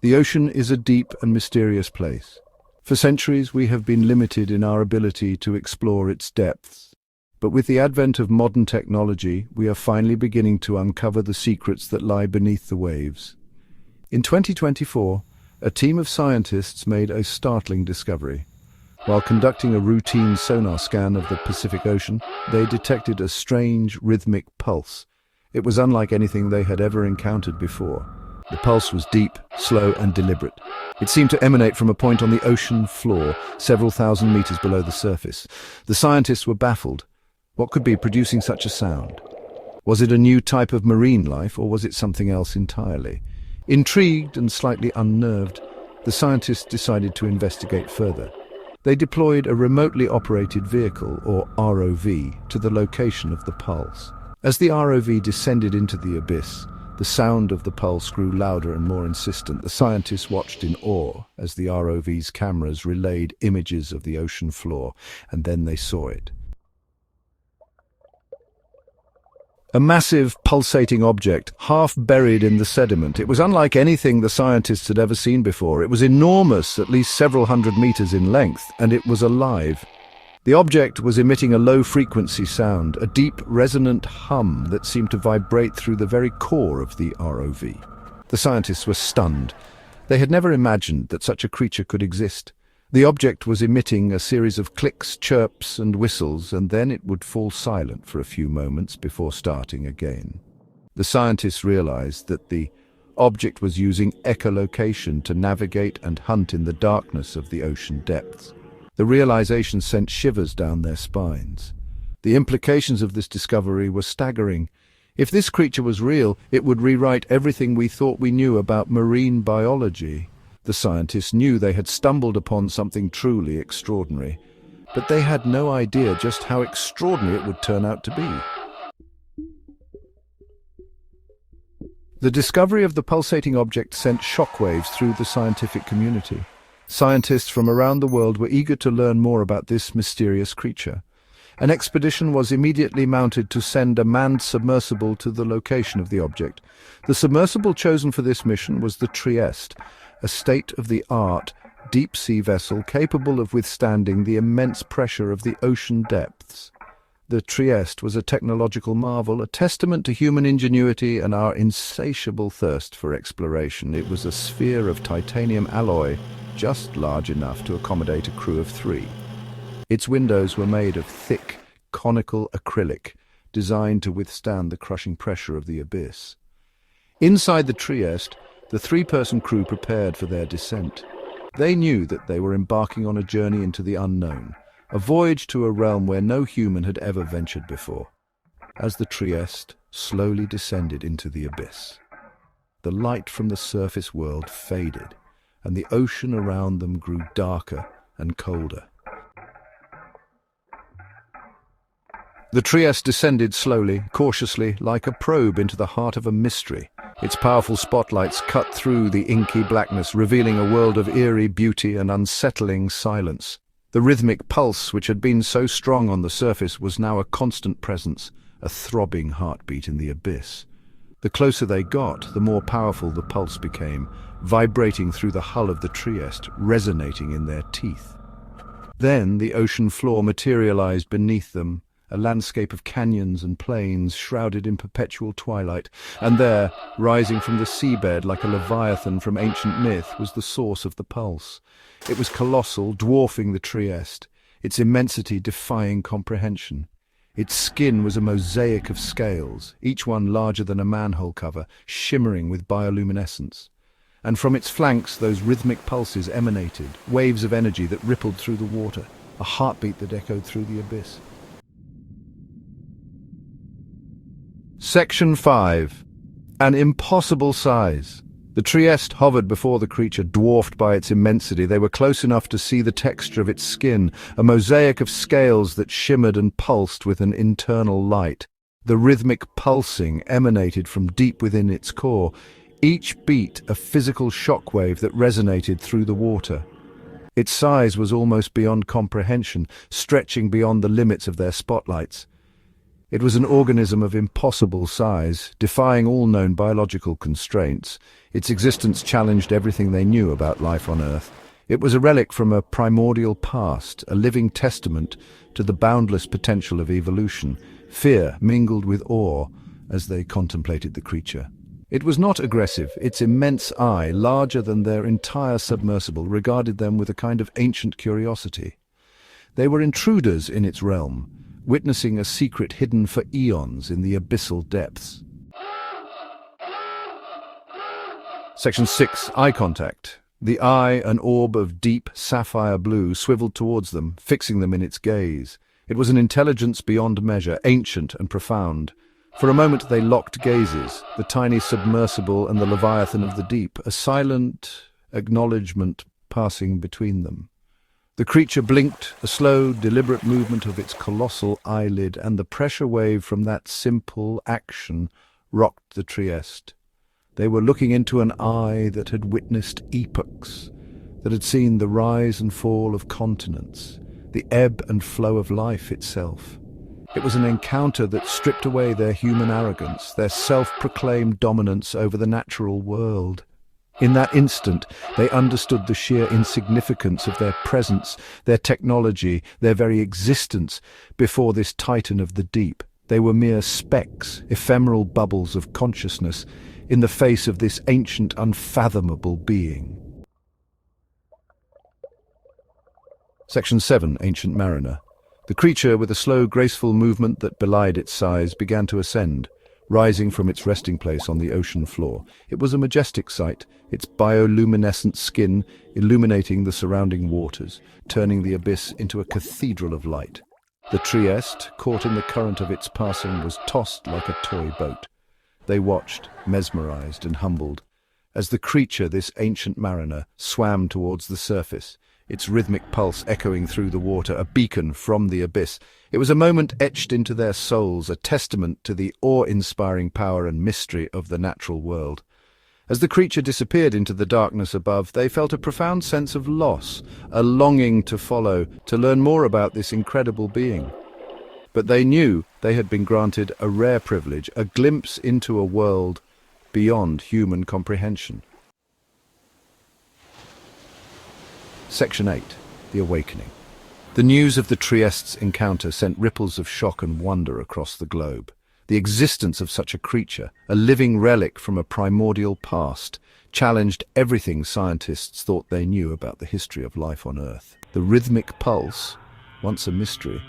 The ocean is a deep and mysterious place. For centuries, we have been limited in our ability to explore its depths. But with the advent of modern technology, we are finally beginning to uncover the secrets that lie beneath the waves. In 2024, a team of scientists made a startling discovery. While conducting a routine sonar scan of the Pacific Ocean, they detected a strange rhythmic pulse. It was unlike anything they had ever encountered before. The pulse was deep, slow, and deliberate. It seemed to emanate from a point on the ocean floor, several thousand meters below the surface. The scientists were baffled. What could be producing such a sound? Was it a new type of marine life, or was it something else entirely? Intrigued and slightly unnerved, the scientists decided to investigate further. They deployed a remotely operated vehicle, or ROV, to the location of the pulse. As the ROV descended into the abyss, the sound of the pulse grew louder and more insistent. The scientists watched in awe as the ROV's cameras relayed images of the ocean floor, and then they saw it. A massive, pulsating object, half buried in the sediment. It was unlike anything the scientists had ever seen before. It was enormous, at least several hundred meters in length, and it was alive. The object was emitting a low-frequency sound, a deep, resonant hum that seemed to vibrate through the very core of the ROV. The scientists were stunned. They had never imagined that such a creature could exist. The object was emitting a series of clicks, chirps, and whistles, and then it would fall silent for a few moments before starting again. The scientists realized that the object was using echolocation to navigate and hunt in the darkness of the ocean depths. The realization sent shivers down their spines. The implications of this discovery were staggering. If this creature was real, it would rewrite everything we thought we knew about marine biology. The scientists knew they had stumbled upon something truly extraordinary, but they had no idea just how extraordinary it would turn out to be. The discovery of the pulsating object sent shockwaves through the scientific community. Scientists from around the world were eager to learn more about this mysterious creature. An expedition was immediately mounted to send a manned submersible to the location of the object. The submersible chosen for this mission was the Trieste, a state-of-the-art deep-sea vessel capable of withstanding the immense pressure of the ocean depths. The Trieste was a technological marvel, a testament to human ingenuity and our insatiable thirst for exploration. It was a sphere of titanium alloy, just large enough to accommodate a crew of 3. Its windows were made of thick, conical acrylic, designed to withstand the crushing pressure of the abyss. Inside the Trieste, the 3-person crew prepared for their descent. They knew that they were embarking on a journey into the unknown, a voyage to a realm where no human had ever ventured before. As the Trieste slowly descended into the abyss, the light from the surface world faded, and the ocean around them grew darker and colder. The Trieste descended slowly, cautiously, like a probe into the heart of a mystery. Its powerful spotlights cut through the inky blackness, revealing a world of eerie beauty and unsettling silence. The rhythmic pulse, which had been so strong on the surface, was now a constant presence, a throbbing heartbeat in the abyss. The closer they got, the more powerful the pulse became, vibrating through the hull of the Trieste, resonating in their teeth. Then the ocean floor materialized beneath them, a landscape of canyons and plains shrouded in perpetual twilight, and there, rising from the seabed like a leviathan from ancient myth, was the source of the pulse. It was colossal, dwarfing the Trieste, its immensity defying comprehension. Its skin was a mosaic of scales, each one larger than a manhole cover, shimmering with bioluminescence. And from its flanks those rhythmic pulses emanated, waves of energy that rippled through the water, a heartbeat that echoed through the abyss. Section 5. An impossible size. The Trieste hovered before the creature, dwarfed by its immensity. They were close enough to see the texture of its skin, a mosaic of scales that shimmered and pulsed with an internal light. The rhythmic pulsing emanated from deep within its core, each beat a physical shockwave that resonated through the water. Its size was almost beyond comprehension, stretching beyond the limits of their spotlights. It was an organism of impossible size, defying all known biological constraints. Its existence challenged everything they knew about life on Earth. It was a relic from a primordial past, a living testament to the boundless potential of evolution. Fear mingled with awe as they contemplated the creature. It was not aggressive. Its immense eye, larger than their entire submersible, regarded them with a kind of ancient curiosity. They were intruders in its realm, witnessing a secret hidden for eons in the abyssal depths. Section 6. Eye contact. The eye, an orb of deep sapphire blue, swiveled towards them, fixing them in its gaze. It was an intelligence beyond measure, ancient and profound. For a moment they locked gazes, the tiny submersible and the leviathan of the deep, a silent acknowledgement passing between them. The creature blinked, a slow, deliberate movement of its colossal eyelid, and the pressure wave from that simple action rocked the Trieste. They were looking into an eye that had witnessed epochs, that had seen the rise and fall of continents, the ebb and flow of life itself. It was an encounter that stripped away their human arrogance, their self-proclaimed dominance over the natural world. In that instant, they understood the sheer insignificance of their presence, their technology, their very existence before this titan of the deep. They were mere specks, ephemeral bubbles of consciousness, in the face of this ancient, unfathomable being. Section 7. Ancient Mariner. The creature, with a slow, graceful movement that belied its size, began to ascend, rising from its resting place on the ocean floor. It was a majestic sight, its bioluminescent skin illuminating the surrounding waters, turning the abyss into a cathedral of light. The Trieste, caught in the current of its passing, was tossed like a toy boat. They watched, mesmerized and humbled, as the creature, this ancient mariner, swam towards the surface, its rhythmic pulse echoing through the water, a beacon from the abyss. It was a moment etched into their souls, a testament to the awe-inspiring power and mystery of the natural world. As the creature disappeared into the darkness above, they felt a profound sense of loss, a longing to follow, to learn more about this incredible being. But they knew they had been granted a rare privilege, a glimpse into a world beyond human comprehension. Section 8. The Awakening. The news of the Trieste's encounter sent ripples of shock and wonder across the globe. The existence of such a creature, a living relic from a primordial past, challenged everything scientists thought they knew about the history of life on Earth. The rhythmic pulse, once a mystery,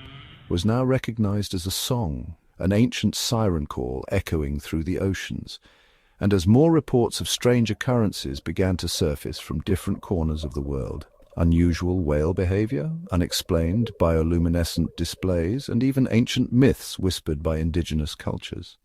was now recognized as a song, an ancient siren call echoing through the oceans. And as more reports of strange occurrences began to surface from different corners of the world, unusual whale behavior, unexplained bioluminescent displays, and even ancient myths whispered by indigenous cultures.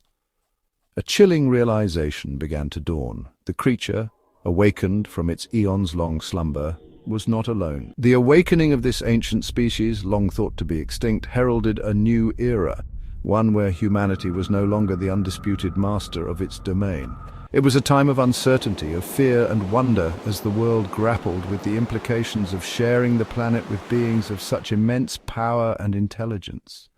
A chilling realization began to dawn. The creature, awakened from its eons-long slumber, was not alone. The awakening of this ancient species, long thought to be extinct, heralded a new era, one where humanity was no longer the undisputed master of its domain. It was a time of uncertainty, of fear and wonder as the world grappled with the implications of sharing the planet with beings of such immense power and intelligence.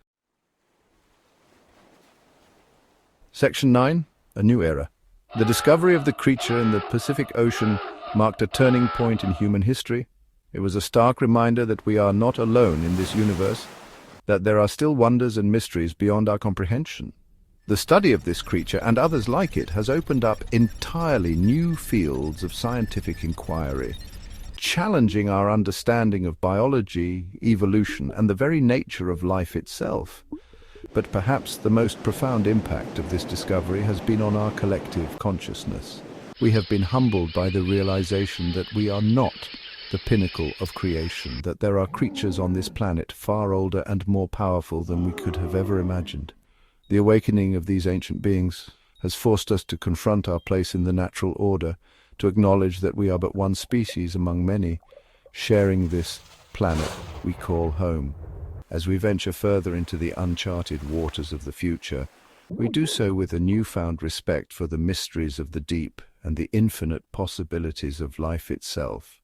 Section 9. A New Era. The discovery of the creature in the Pacific Ocean marked a turning point in human history. It was a stark reminder that we are not alone in this universe, that there are still wonders and mysteries beyond our comprehension. The study of this creature and others like it has opened up entirely new fields of scientific inquiry, challenging our understanding of biology, evolution, and the very nature of life itself. But perhaps the most profound impact of this discovery has been on our collective consciousness. We have been humbled by the realization that we are not the pinnacle of creation, that there are creatures on this planet far older and more powerful than we could have ever imagined. The awakening of these ancient beings has forced us to confront our place in the natural order, to acknowledge that we are but one species among many, sharing this planet we call home. As we venture further into the uncharted waters of the future, we do so with a newfound respect for the mysteries of the deep and the infinite possibilities of life itself.